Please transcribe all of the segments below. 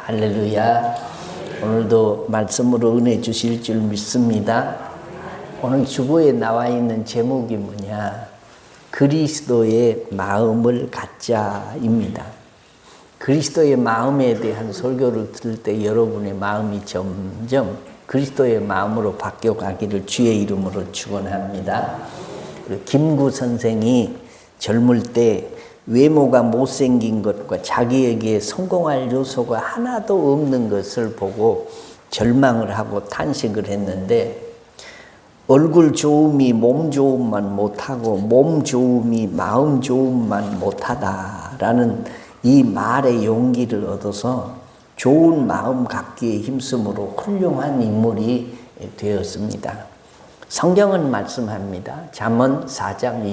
할렐루야. 오늘도 말씀으로 은혜 주실 줄 믿습니다. 오늘 주보에 나와 있는 제목이 뭐냐? 그리스도의 마음을 갖자입니다. 그리스도의 마음에 대한 설교를 들을 때 여러분의 마음이 점점 그리스도의 마음으로 바뀌어가기를 주의 이름으로 축원합니다. 김구 선생이 젊을 때 외모가 못생긴 것과 자기에게 성공할 요소가 하나도 없는 것을 보고 절망을 하고 탄식을 했는데, 얼굴 좋음이 몸 좋음만 못하고 몸 좋음이 마음 좋음만 못하다라는 이 말의 용기를 얻어서 좋은 마음 갖기에 힘쓰므로 훌륭한 인물이 되었습니다. 성경은 말씀합니다. 잠언 4장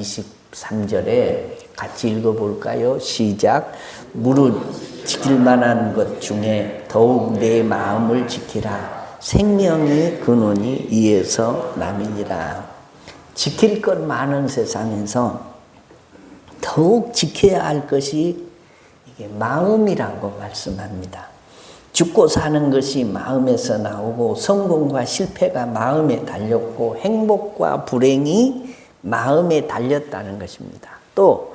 23절에 같이 읽어볼까요? 시작. 무릇 지킬 만한 것 중에 더욱 내 마음을 지키라. 생명의 근원이 이에서 남이니라. 지킬 것 많은 세상에서 더욱 지켜야 할 것이 이게 마음이라고 말씀합니다. 죽고 사는 것이 마음에서 나오고 성공과 실패가 마음에 달렸고 행복과 불행이 마음에 달렸다는 것입니다. 또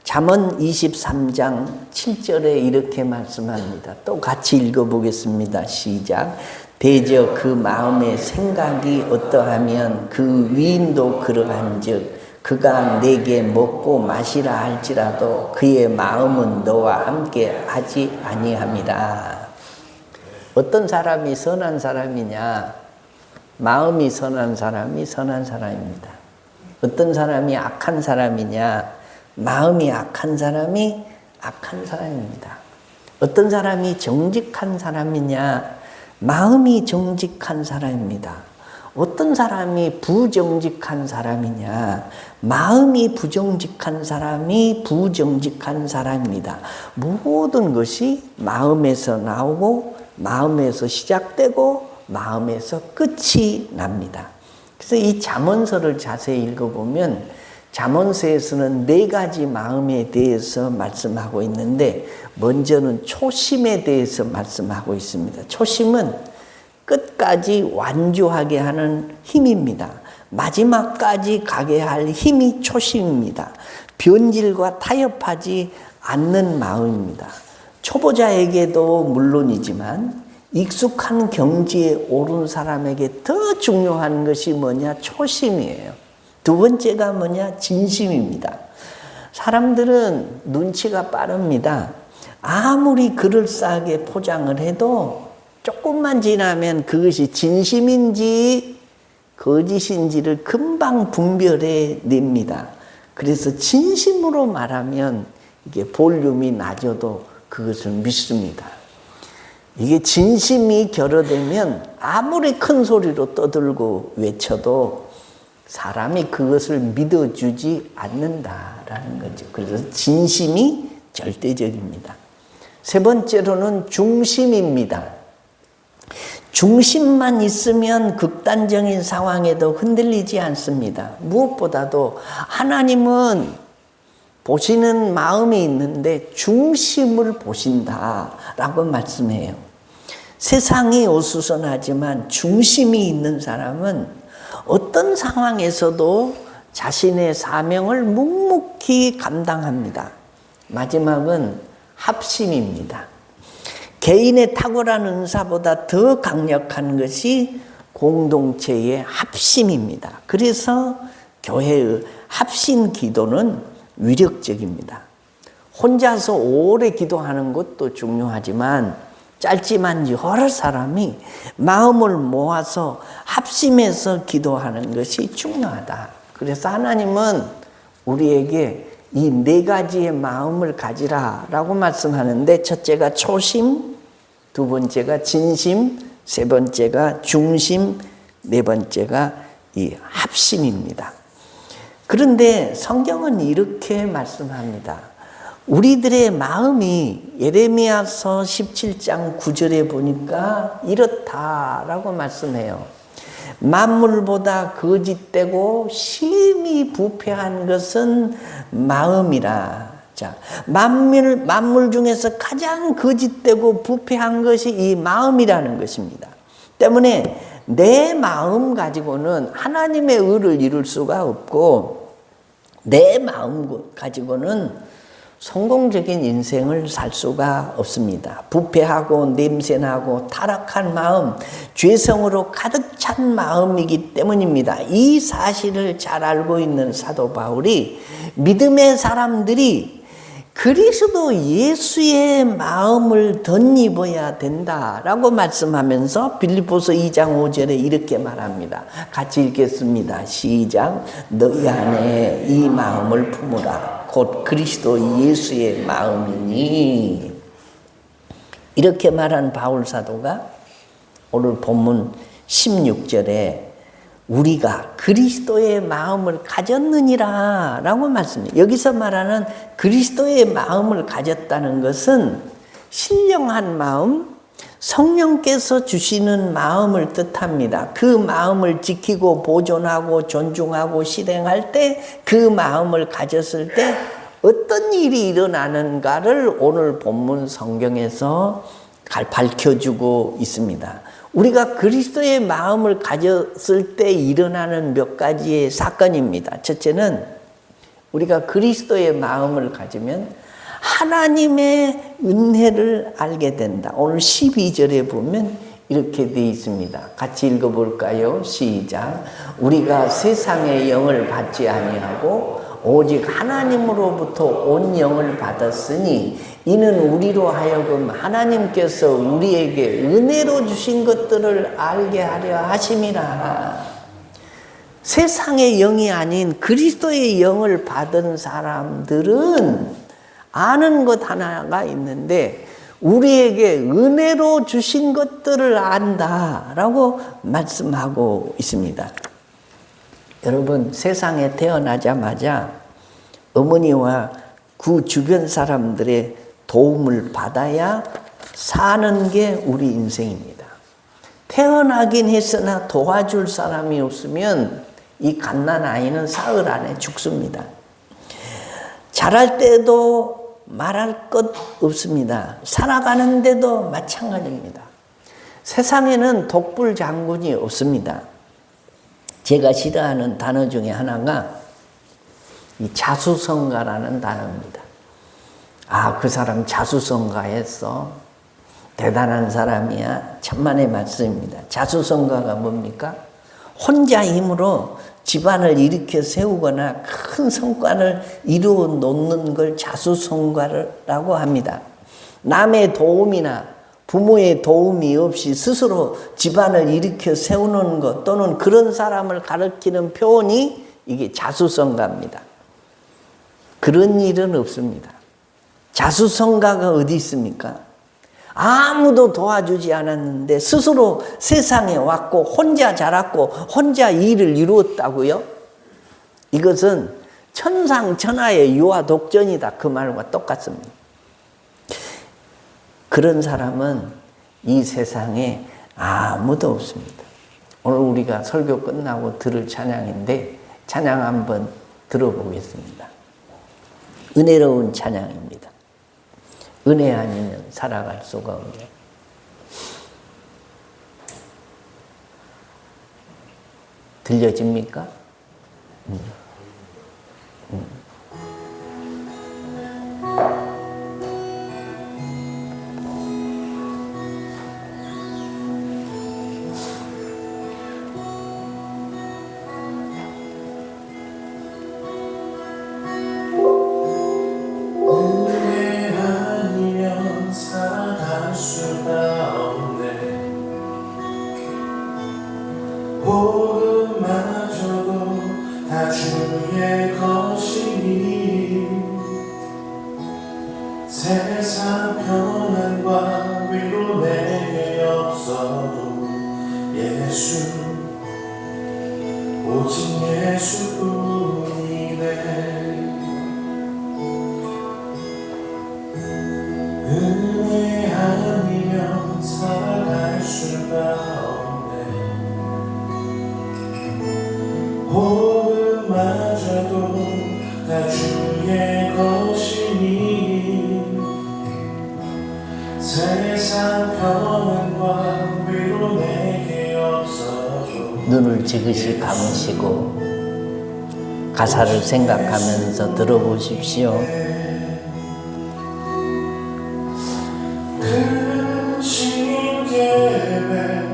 잠언 23장 7절에 이렇게 말씀합니다. 또 같이 읽어보겠습니다. 시작. 대저 그 마음의 생각이 어떠하면 그 위인도 그러한즉 그가 내게 먹고 마시라 할지라도 그의 마음은 너와 함께 하지 아니함이라. 어떤 사람이 선한 사람이냐? 마음이 선한 사람이 선한 사람입니다. 어떤 사람이 악한 사람이냐? 마음이 악한 사람이 악한 사람입니다. 어떤 사람이 정직한 사람이냐? 마음이 정직한 사람입니다. 어떤 사람이 부정직한 사람이냐? 마음이 부정직한 사람이 부정직한 사람입니다. 모든 것이 마음에서 나오고 마음에서 시작되고 마음에서 끝이 납니다. 그래서 이 잠언서를 자세히 읽어보면 잠언서에서는 4가지 마음에 대해서 말씀하고 있는데, 먼저는 초심에 대해서 말씀하고 있습니다. 초심은 끝까지 완주하게 하는 힘입니다. 마지막까지 가게 할 힘이 초심입니다. 변질과 타협하지 않는 마음입니다. 초보자에게도 물론이지만 익숙한 경지에 오른 사람에게 더 중요한 것이 뭐냐? 초심이에요. 두 번째가 뭐냐? 진심입니다. 사람들은 눈치가 빠릅니다. 아무리 그럴싸하게 포장을 해도 조금만 지나면 그것이 진심인지 거짓인지를 금방 분별해 냅니다. 그래서 진심으로 말하면 이게 볼륨이 낮아도 그것을 믿습니다. 이게 진심이 결여되면 아무리 큰 소리로 떠들고 외쳐도 사람이 그것을 믿어주지 않는다라는 거죠. 그래서 진심이 절대적입니다. 세 번째로는 중심입니다. 중심만 있으면 극단적인 상황에도 흔들리지 않습니다. 무엇보다도 하나님은 보시는 마음이 있는데 중심을 보신다라고 말씀해요. 세상이 어수선하지만 중심이 있는 사람은 어떤 상황에서도 자신의 사명을 묵묵히 감당합니다. 마지막은 합심입니다. 개인의 탁월한 은사보다 더 강력한 것이 공동체의 합심입니다. 그래서 교회의 합심 기도는 위력적입니다. 혼자서 오래 기도하는 것도 중요하지만 짧지만 여러 사람이 마음을 모아서 합심해서 기도하는 것이 중요하다. 그래서 하나님은 우리에게 이 4가지의 마음을 가지라라고 말씀하는데, 첫째가 초심, 두 번째가 진심, 세 번째가 중심, 네 번째가 이 합심입니다. 그런데 성경은 이렇게 말씀합니다. 우리들의 마음이 예레미야서 17장 9절에 보니까 이렇다라고 말씀해요. 만물보다 거짓되고 심히 부패한 것은 마음이라. 자, 만물 중에서 가장 거짓되고 부패한 것이 이 마음이라는 것입니다. 때문에 내 마음 가지고는 하나님의 의를 이룰 수가 없고, 내 마음 가지고는 성공적인 인생을 살 수가 없습니다. 부패하고 냄새나고 타락한 마음, 죄성으로 가득 찬 마음이기 때문입니다. 이 사실을 잘 알고 있는 사도 바울이 믿음의 사람들이 그리스도 예수의 마음을 덧입어야 된다라고 말씀하면서 빌립보서 2장 5절에 이렇게 말합니다. 같이 읽겠습니다. 시작. 너희 안에 이 마음을 품으라. 곧 그리스도 예수의 마음이니. 이렇게 말한 바울 사도가 오늘 본문 16절에 우리가 그리스도의 마음을 가졌느니라 라고 말씀해요. 여기서 말하는 그리스도의 마음을 가졌다는 것은 신령한 마음, 성령께서 주시는 마음을 뜻합니다. 그 마음을 지키고 보존하고 존중하고 실행할 때, 그 마음을 가졌을 때 어떤 일이 일어나는가를 오늘 본문 성경에서 밝혀주고 있습니다. 우리가 그리스도의 마음을 가졌을 때 일어나는 몇 가지의 사건입니다. 첫째는 우리가 그리스도의 마음을 가지면 하나님의 은혜를 알게 된다. 오늘 12절에 보면 이렇게 되어 있습니다. 같이 읽어볼까요? 시작. 우리가 세상의 영을 받지 아니하고 오직 하나님으로부터 온 영을 받았으니 이는 우리로 하여금 하나님께서 우리에게 은혜로 주신 것들을 알게 하려 하심이라. 세상의 영이 아닌 그리스도의 영을 받은 사람들은 아는 것 하나가 있는데 우리에게 은혜로 주신 것들을 안다라고 말씀하고 있습니다. 여러분, 세상에 태어나자마자 어머니와 그 주변 사람들의 도움을 받아야 사는 게 우리 인생입니다. 태어나긴 했으나 도와줄 사람이 없으면 이 갓난 아이는 사흘 안에 죽습니다. 자랄 때도 말할 것 없습니다. 살아가는데도 마찬가지입니다. 세상에는 독불 장군이 없습니다. 제가 싫어하는 단어 중에 하나가 이 자수성가라는 단어입니다. 아, 그 사람 자수성가했어. 대단한 사람이야. 천만의 말씀입니다. 자수성가가 뭡니까? 혼자 힘으로 집안을 일으켜 세우거나 큰 성과를 이루어 놓는 걸 자수성가라고 합니다. 남의 도움이나 부모의 도움이 없이 스스로 집안을 일으켜 세우는 것 또는 그런 사람을 가리키는 표현이 이게 자수성가입니다. 그런 일은 없습니다. 자수성가가 어디 있습니까? 아무도 도와주지 않았는데 스스로 세상에 왔고 혼자 자랐고 혼자 일을 이루었다고요? 이것은 천상천하의 유아 독전이다. 그 말과 똑같습니다. 그런 사람은 이 세상에 아무도 없습니다. 오늘 우리가 설교 끝나고 들을 찬양인데 찬양 한번 들어보겠습니다. 은혜로운 찬양입니다. 은혜 아니면 살아갈 수가 없네요. 들려집니까? 복음마저도 다 주의 것이니 세상 평안과 위로 내게 없어도 예수 오직 예수뿐이네. 은혜 아니면 살아갈 수가 복음마저도 다 주의 것이니 평안과 위로 내게 없어줘. 눈을 지그시 감으시고 가사를 생각하면서 들어보십시오. 근심 계획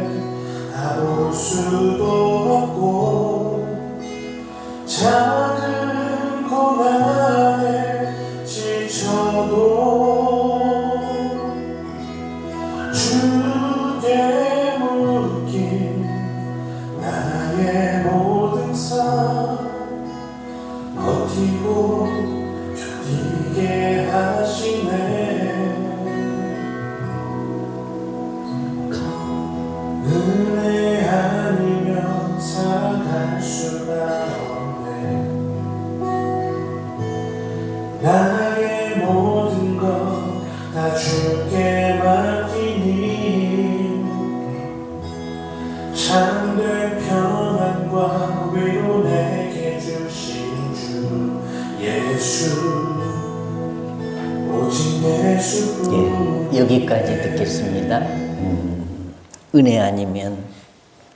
다 볼 수도 없고 작은 고난에 지쳐도 주께 묶인 나의 모든 삶 버티고 견디게 하시네. 은혜 아니면 살아갈 수가 없네. 나의 모든 것 다 주께 맡기니 참된 평안과 위로 내게 주신 주 예수 오직 예수뿐. 예, 여기까지 듣겠습니다. 은혜 아니면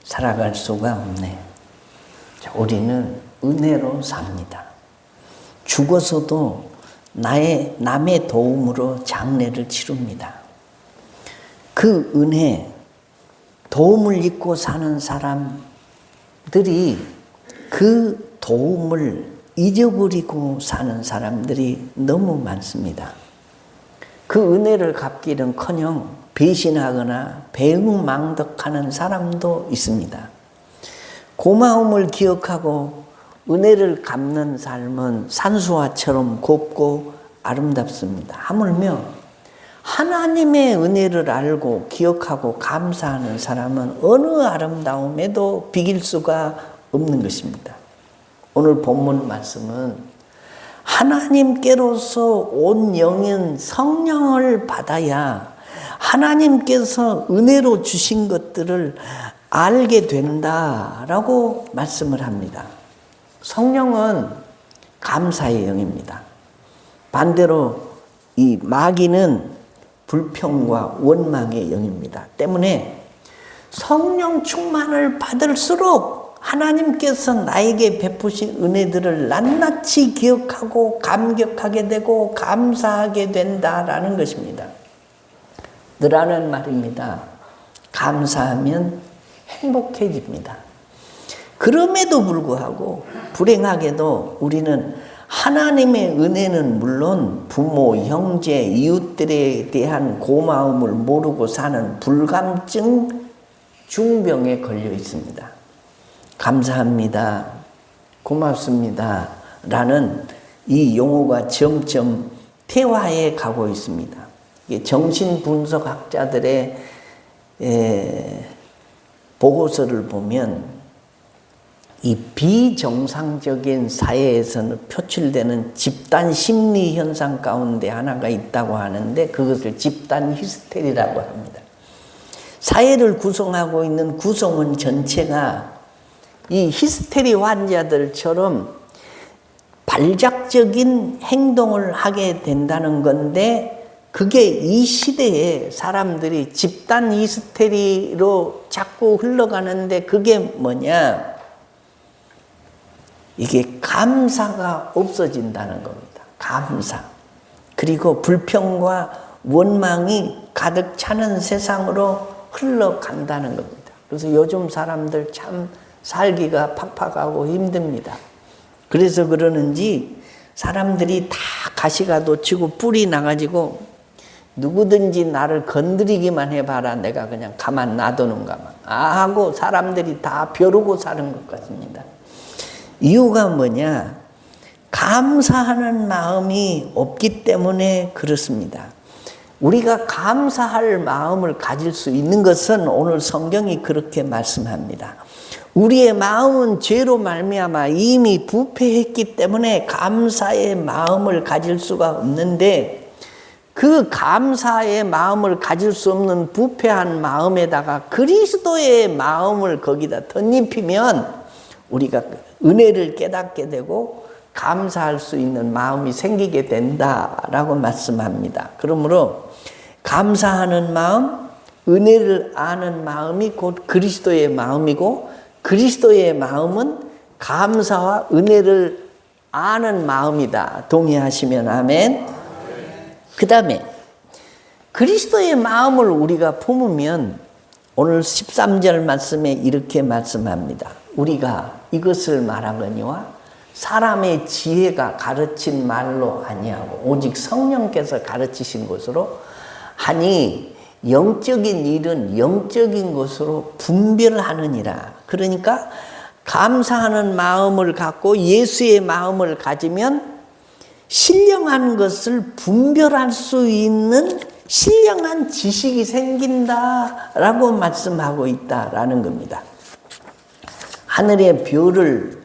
살아갈 수가 없네. 자, 우리는 은혜로 삽니다. 죽어서도 남의 도움으로 장례를 치릅니다. 그 은혜, 도움을 잊고 사는 사람들이 그 도움을 잊어버리고 사는 사람들이 너무 많습니다. 그 은혜를 갚기는커녕 배신하거나 배은망덕하는 사람도 있습니다. 고마움을 기억하고 은혜를 갚는 삶은 산수화처럼 곱고 아름답습니다. 하물며 하나님의 은혜를 알고 기억하고 감사하는 사람은 어느 아름다움에도 비길 수가 없는 것입니다. 오늘 본문 말씀은 하나님께로서 온 영인 성령을 받아야 하나님께서 은혜로 주신 것들을 알게 된다라고 말씀을 합니다. 성령은 감사의 영입니다. 반대로 이 마귀는 불평과 원망의 영입니다. 때문에 성령 충만을 받을수록 하나님께서 나에게 베푸신 은혜들을 낱낱이 기억하고 감격하게 되고 감사하게 된다라는 것입니다. 늘 하는 말입니다. 감사하면 행복해집니다. 그럼에도 불구하고 불행하게도 우리는 하나님의 은혜는 물론 부모, 형제, 이웃들에 대한 고마움을 모르고 사는 불감증 중병에 걸려 있습니다. 감사합니다. 고맙습니다. 라는 이 용어가 점점 퇴화해 가고 있습니다. 정신분석학자들의 보고서를 보면 이 비정상적인 사회에서는 표출되는 집단 심리 현상 가운데 하나가 있다고 하는데 그것을 집단 히스테리라고 합니다. 사회를 구성하고 있는 구성원 전체가 이 히스테리 환자들처럼 발작적인 행동을 하게 된다는 건데 그게 이 시대에 사람들이 집단 히스테리로 자꾸 흘러가는데 그게 뭐냐? 이게 감사가 없어진다는 겁니다. 감사. 그리고 불평과 원망이 가득 차는 세상으로 흘러간다는 겁니다. 그래서 요즘 사람들 참 살기가 팍팍하고 힘듭니다. 그래서 그러는지 사람들이 다 가시가 놓치고 뿔이 나가지고 누구든지 나를 건드리기만 해봐라 내가 그냥 가만 놔두는가만 하고 사람들이 다 벼르고 사는 것 같습니다. 이유가 뭐냐? 감사하는 마음이 없기 때문에 그렇습니다. 우리가 감사할 마음을 가질 수 있는 것은 오늘 성경이 그렇게 말씀합니다. 우리의 마음은 죄로 말미암아 이미 부패했기 때문에 감사의 마음을 가질 수가 없는데 그 감사의 마음을 가질 수 없는 부패한 마음에다가 그리스도의 마음을 거기다 덧입히면 우리가 은혜를 깨닫게 되고 감사할 수 있는 마음이 생기게 된다라고 말씀합니다. 그러므로 감사하는 마음, 은혜를 아는 마음이 곧 그리스도의 마음이고 그리스도의 마음은 감사와 은혜를 아는 마음이다. 동의하시면 아멘. 그 다음에 그리스도의 마음을 우리가 품으면 오늘 13절 말씀에 이렇게 말씀합니다. 우리가 이것을 말하거니와 사람의 지혜가 가르친 말로 아니하고 오직 성령께서 가르치신 것으로 하니 영적인 일은 영적인 것으로 분별하느니라. 그러니까 감사하는 마음을 갖고 예수의 마음을 가지면 신령한 것을 분별할 수 있는 신령한 지식이 생긴다라고 말씀하고 있다라는 겁니다. 하늘의 별을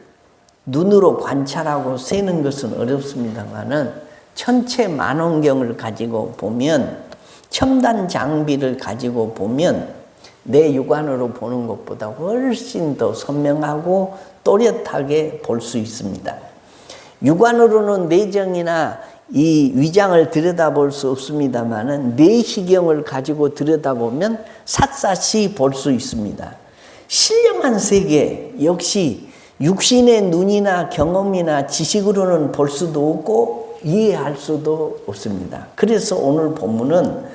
눈으로 관찰하고 세는 것은 어렵습니다만은 천체 만원경을 가지고 보면 첨단 장비를 가지고 보면 내 육안으로 보는 것보다 훨씬 더 선명하고 또렷하게 볼 수 있습니다. 육안으로는 내정이나 이 위장을 들여다볼 수 없습니다만은 내시경을 가지고 들여다보면 샅샅이 볼 수 있습니다. 신령한 세계 역시 육신의 눈이나 경험이나 지식으로는 볼 수도 없고 이해할 수도 없습니다. 그래서 오늘 본문은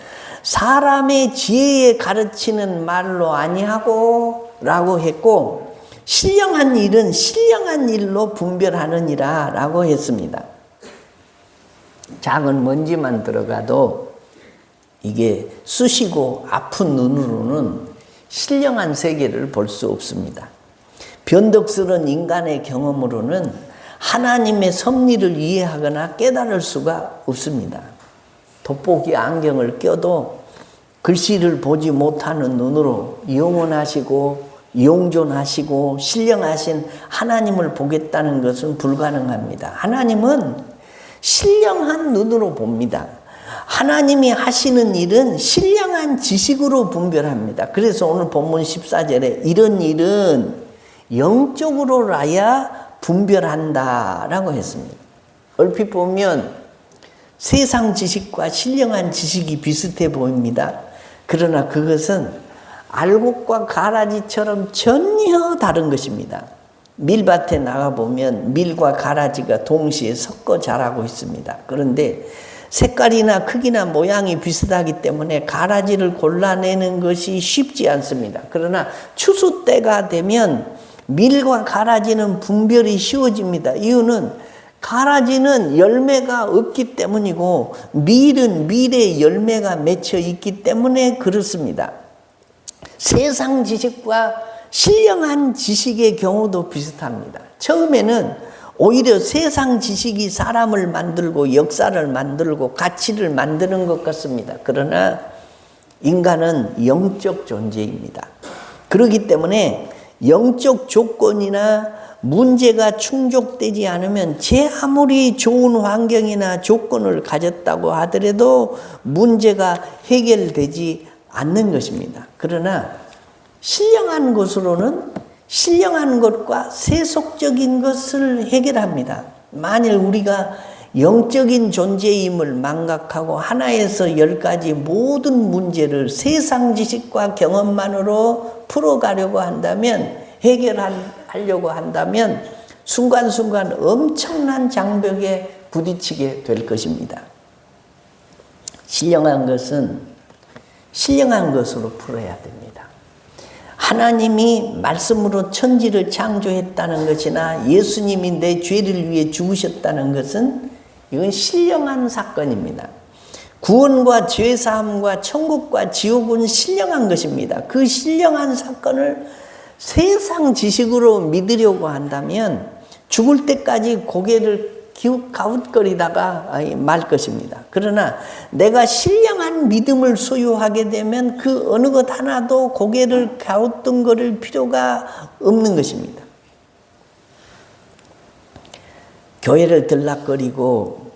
사람의 지혜에 가르치는 말로 아니하고 라고 했고 신령한 일은 신령한 일로 분별하느니라 라고 했습니다. 작은 먼지만 들어가도 이게 쑤시고 아픈 눈으로는 신령한 세계를 볼 수 없습니다. 변덕스러운 인간의 경험으로는 하나님의 섭리를 이해하거나 깨달을 수가 없습니다. 돋보기 안경을 껴도 글씨를 보지 못하는 눈으로 영원하시고 영존하시고 신령하신 하나님을 보겠다는 것은 불가능합니다. 하나님은 신령한 눈으로 봅니다. 하나님이 하시는 일은 신령한 지식으로 분별합니다. 그래서 오늘 본문 14절에 이런 일은 영적으로라야 분별한다라고 했습니다. 얼핏 보면 세상 지식과 신령한 지식이 비슷해 보입니다. 그러나 그것은 알곡과 가라지처럼 전혀 다른 것입니다. 밀밭에 나가보면 밀과 가라지가 동시에 섞어 자라고 있습니다. 그런데 색깔이나 크기나 모양이 비슷하기 때문에 가라지를 골라내는 것이 쉽지 않습니다. 그러나 추수 때가 되면 밀과 가라지는 분별이 쉬워집니다. 이유는 가라지는 열매가 없기 때문이고 밀은 밀에 열매가 맺혀 있기 때문에 그렇습니다. 세상 지식과 신령한 지식의 경우도 비슷합니다. 처음에는 오히려 세상 지식이 사람을 만들고 역사를 만들고 가치를 만드는 것 같습니다. 그러나 인간은 영적 존재입니다. 그렇기 때문에 영적 조건이나 문제가 충족되지 않으면 제 아무리 좋은 환경이나 조건을 가졌다고 하더라도 문제가 해결되지 않는 것입니다. 그러나 신령한 것으로는 신령한 것과 세속적인 것을 해결합니다. 만일 우리가 영적인 존재임을 망각하고 하나에서 10가지 모든 문제를 세상 지식과 경험만으로 풀어가려고 한다면 해결하려고 한다면 순간순간 엄청난 장벽에 부딪히게 될 것입니다. 신령한 것은 신령한 것으로 풀어야 됩니다. 하나님이 말씀으로 천지를 창조했다는 것이나 예수님이 내 죄를 위해 죽으셨다는 것은 이건 신령한 사건입니다. 구원과 죄사함과 천국과 지옥은 신령한 것입니다. 그 신령한 사건을 세상 지식으로 믿으려고 한다면 죽을 때까지 고개를 가웃거리다가 말 것입니다. 그러나 내가 신령한 믿음을 소유하게 되면 그 어느 것 하나도 고개를 가웃등거릴 필요가 없는 것입니다. 교회를 들락거리고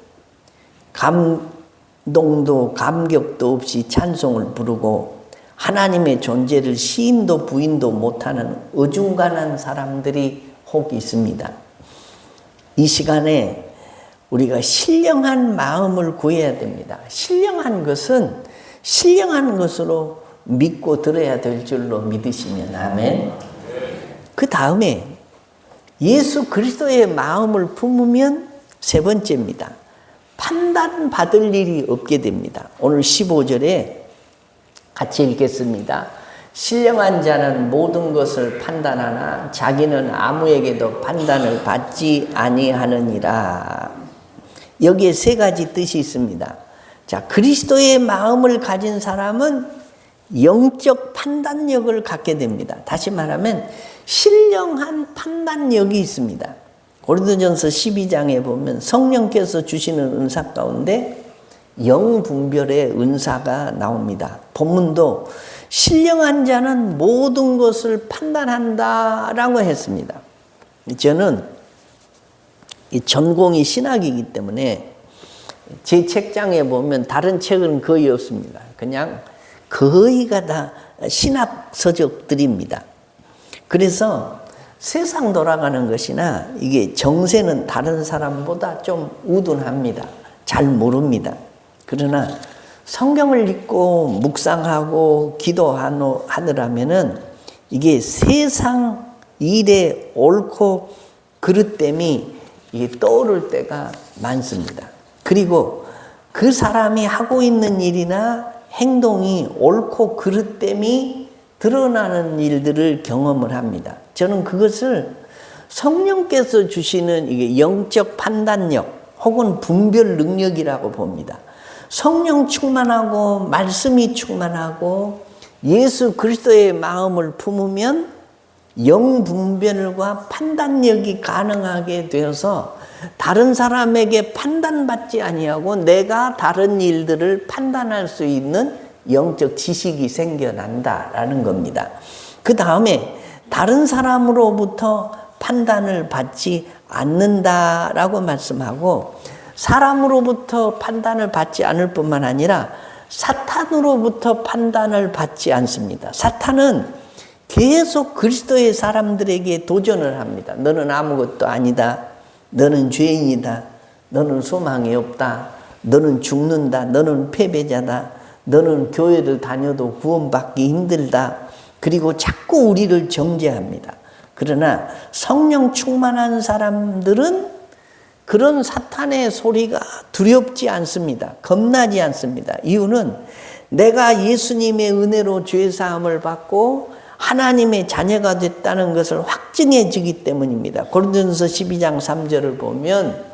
감동도 감격도 없이 찬송을 부르고 하나님의 존재를 시인도 부인도 못하는 어중간한 사람들이 혹 있습니다. 이 시간에 우리가 신령한 마음을 구해야 됩니다. 신령한 것은 신령한 것으로 믿고 들어야 될 줄로 믿으시면 아멘. 그 다음에 예수 그리스도의 마음을 품으면 세 번째입니다. 판단받을 일이 없게 됩니다. 오늘 15절에 같이 읽겠습니다. 신령한 자는 모든 것을 판단하나 자기는 아무에게도 판단을 받지 아니하느니라. 여기에 세 가지 뜻이 있습니다. 자, 그리스도의 마음을 가진 사람은 영적 판단력을 갖게 됩니다. 다시 말하면 신령한 판단력이 있습니다. 고린도전서 12장에 보면 성령께서 주시는 은사 가운데 영분별의 은사가 나옵니다. 본문도 신령한 자는 모든 것을 판단한다라고 했습니다. 저는 이 전공이 신학이기 때문에 제 책장에 보면 다른 책은 거의 없습니다. 그냥 거의가 다 신학 서적들입니다. 그래서 세상 돌아가는 것이나 이게 정세는 다른 사람보다 좀 우둔합니다. 잘 모릅니다. 그러나 성경을 읽고 묵상하고 기도하느라면은 이게 세상 일에 옳고 그릇됨이 이게 떠오를 때가 많습니다. 그리고 그 사람이 하고 있는 일이나 행동이 옳고 그릇됨이 드러나는 일들을 경험을 합니다. 저는 그것을 성령께서 주시는 이게 영적 판단력 혹은 분별 능력이라고 봅니다. 성령 충만하고 말씀이 충만하고 예수 그리스도의 마음을 품으면 영분별과 판단력이 가능하게 되어서 다른 사람에게 판단받지 아니하고 내가 다른 일들을 판단할 수 있는 영적 지식이 생겨난다라는 겁니다. 그 다음에 다른 사람으로부터 판단을 받지 않는다라고 말씀하고 사람으로부터 판단을 받지 않을 뿐만 아니라 사탄으로부터 판단을 받지 않습니다. 사탄은 계속 그리스도의 사람들에게 도전을 합니다. 너는 아무것도 아니다. 너는 죄인이다. 너는 소망이 없다. 너는 죽는다. 너는 패배자다. 너는 교회를 다녀도 구원받기 힘들다. 그리고 자꾸 우리를 정죄합니다. 그러나 성령 충만한 사람들은 그런 사탄의 소리가 두렵지 않습니다. 겁나지 않습니다. 이유는 내가 예수님의 은혜로 죄사함을 받고 하나님의 자녀가 됐다는 것을 확증해지기 때문입니다. 고린도전서 12장 3절을 보면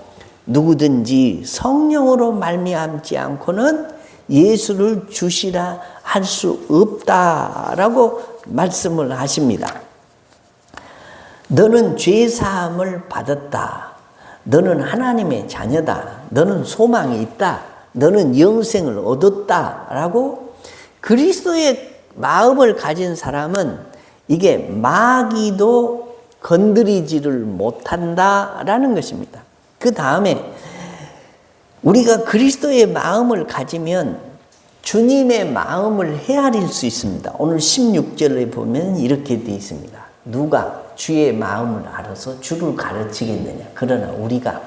누구든지 성령으로 말미암지 않고는 예수를 주시라 할 수 없다라고 말씀을 하십니다. 너는 죄사함을 받았다. 너는 하나님의 자녀다. 너는 소망이 있다. 너는 영생을 얻었다라고 그리스도의 마음을 가진 사람은 이게 마귀도 건드리지를 못한다라는 것입니다. 그 다음에 우리가 그리스도의 마음을 가지면 주님의 마음을 헤아릴 수 있습니다. 오늘 16절에 보면 이렇게 되어 있습니다. 누가 주의 마음을 알아서 주를 가르치겠느냐. 그러나 우리가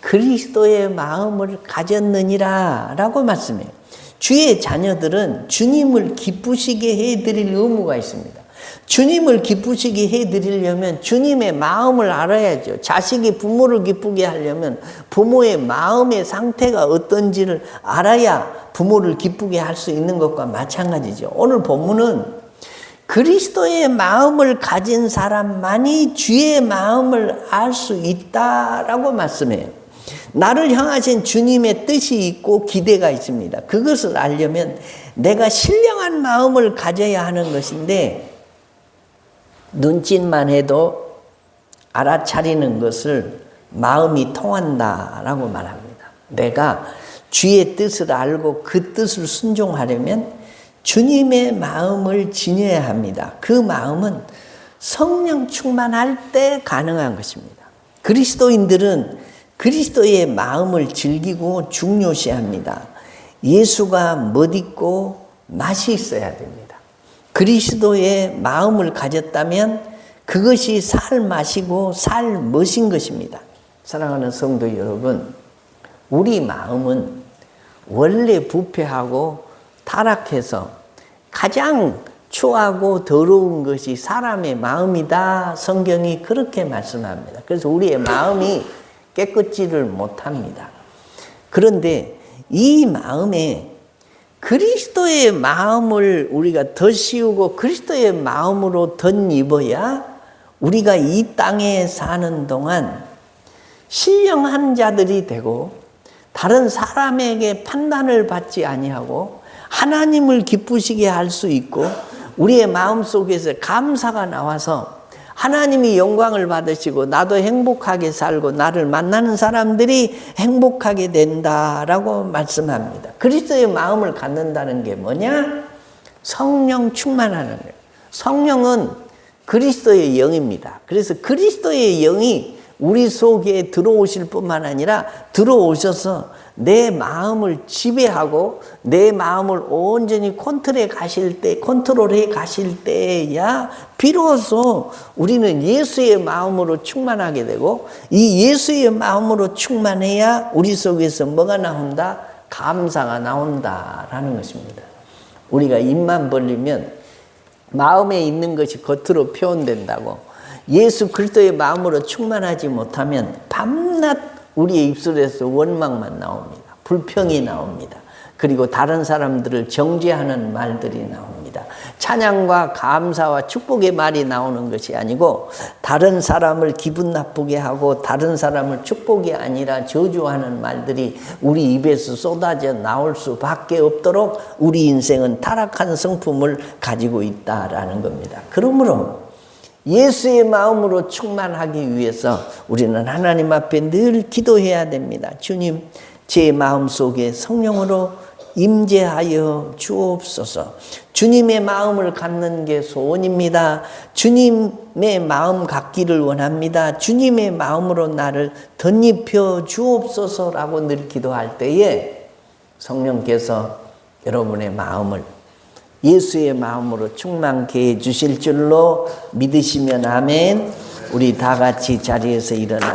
그리스도의 마음을 가졌느니라 라고 말씀해요. 주의 자녀들은 주님을 기쁘시게 해드릴 의무가 있습니다. 주님을 기쁘시게 해드리려면 주님의 마음을 알아야죠. 자식이 부모를 기쁘게 하려면 부모의 마음의 상태가 어떤지를 알아야 부모를 기쁘게 할 수 있는 것과 마찬가지죠. 오늘 본문은 그리스도의 마음을 가진 사람만이 주의 마음을 알 수 있다라고 말씀해요. 나를 향하신 주님의 뜻이 있고 기대가 있습니다. 그것을 알려면 내가 신령한 마음을 가져야 하는 것인데 눈짓만 해도 알아차리는 것을 마음이 통한다라고 말합니다. 내가 주의 뜻을 알고 그 뜻을 순종하려면 주님의 마음을 지녀야 합니다. 그 마음은 성령 충만할 때 가능한 것입니다. 그리스도인들은 그리스도의 마음을 즐기고 중요시합니다. 예수가 멋있고 맛이 있어야 됩니다. 그리스도의 마음을 가졌다면 그것이 살 맛이고 살 멋인 것입니다. 사랑하는 성도 여러분, 우리 마음은 원래 부패하고 타락해서 가장 추하고 더러운 것이 사람의 마음이다. 성경이 그렇게 말씀합니다. 그래서 우리의 마음이 깨끗지를 못합니다. 그런데 이 마음에 그리스도의 마음을 우리가 덧씌우고 그리스도의 마음으로 덧입어야 우리가 이 땅에 사는 동안 신령한 자들이 되고 다른 사람에게 판단을 받지 아니하고 하나님을 기쁘시게 할 수 있고 우리의 마음속에서 감사가 나와서 하나님이 영광을 받으시고 나도 행복하게 살고 나를 만나는 사람들이 행복하게 된다라고 말씀합니다. 그리스도의 마음을 갖는다는 게 뭐냐? 성령 충만하는 거예요. 성령은 그리스도의 영입니다. 그래서 그리스도의 영이 우리 속에 들어오실 뿐만 아니라 들어오셔서 내 마음을 지배하고 내 마음을 온전히 컨트롤해 가실 때야 비로소 우리는 예수의 마음으로 충만하게 되고 이 예수의 마음으로 충만해야 우리 속에서 뭐가 나온다? 감사가 나온다라는 것입니다. 우리가 입만 벌리면 마음에 있는 것이 겉으로 표현된다고 예수 그리스도의 마음으로 충만하지 못하면 밤낮 우리의 입술에서 원망만 나옵니다. 불평이 나옵니다. 그리고 다른 사람들을 정죄하는 말들이 나옵니다. 찬양과 감사와 축복의 말이 나오는 것이 아니고 다른 사람을 기분 나쁘게 하고 다른 사람을 축복이 아니라 저주하는 말들이 우리 입에서 쏟아져 나올 수밖에 없도록 우리 인생은 타락한 성품을 가지고 있다라는 겁니다. 그러므로 예수의 마음으로 충만하기 위해서 우리는 하나님 앞에 늘 기도해야 됩니다. 주님, 제 마음속에 성령으로 임재하여 주옵소서. 주님의 마음을 갖는 게 소원입니다. 주님의 마음 갖기를 원합니다. 주님의 마음으로 나를 덧입혀 주옵소서라고 늘 기도할 때에 성령께서 여러분의 마음을 예수의 마음으로 충만케 해주실 줄로 믿으시면 아멘. 우리 다 같이 자리에서 일어나시겠습니다.